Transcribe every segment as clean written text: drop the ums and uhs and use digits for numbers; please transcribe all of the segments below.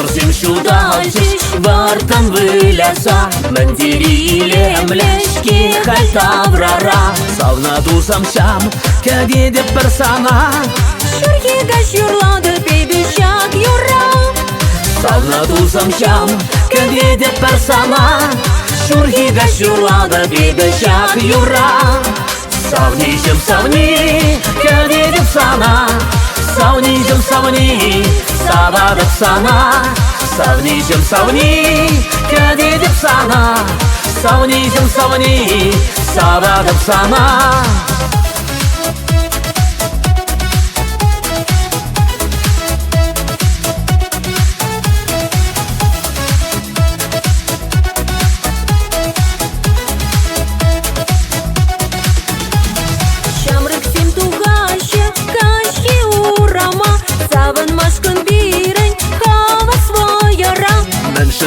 Зовсім чудачиш, вартан виляса, мендириле млешки хальтаврара. Савна дусамсам, кәдеді бір сана, Шүрхегаш юрлады бейбішак юра. Савна дусамсам, кәдеді бір сана, Шүрхегаш юрлады бейбішак юра. Савнижым савни, кәдеді сана, Савнижым савни, савадып сана. Савнижым савни, кәдеді сана, Савнижым савни, савадып сана.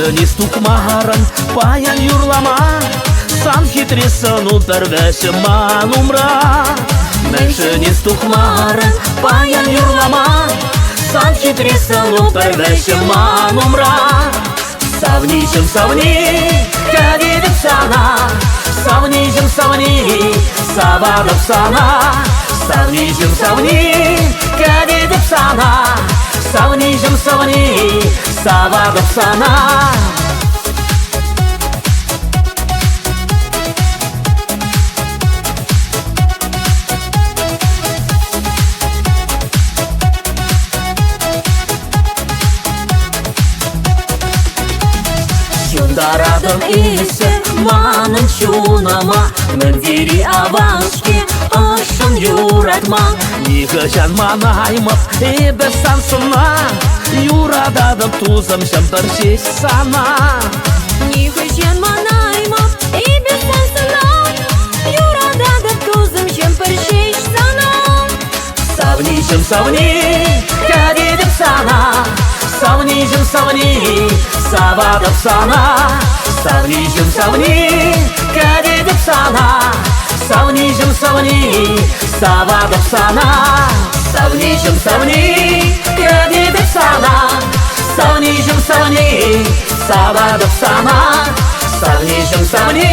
Низ тукмаран паян юрлама, сан хитресін ұлтарвәші манумра. Низ тукмаран паян юрлама, сан хитресін ұлтарвәші манумра. Савнижым савни, кәдедіп сана, Савнижым савни, савадып сана. Савнижым савни, кәдедіп сана, Савнижым савни, савадып сана. Шундарадым есі манын чунама, Мендири авашки ашын юратма. Ниғы жан манаймып, ебі сансына, Юрададым тузым жымпыр жеш сана. Ниғы жан манаймып, ебі сансына, Юрададым тузым жымпыр жеш сана. Савнижым савни, кәдедіп сана, Савнижым савни, савадып сана. Савнижым савни, кәдедіп сана, Савнижым савни, савадып сана. Савнижым савни, кәдедіп сана, Савнижым савни, савадып сана. Савнижым савни,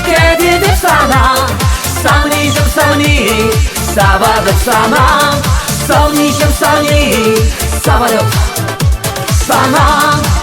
кәдедіп сана, Савнижым савни, савадып сана. Савнижым савни, савадып сана.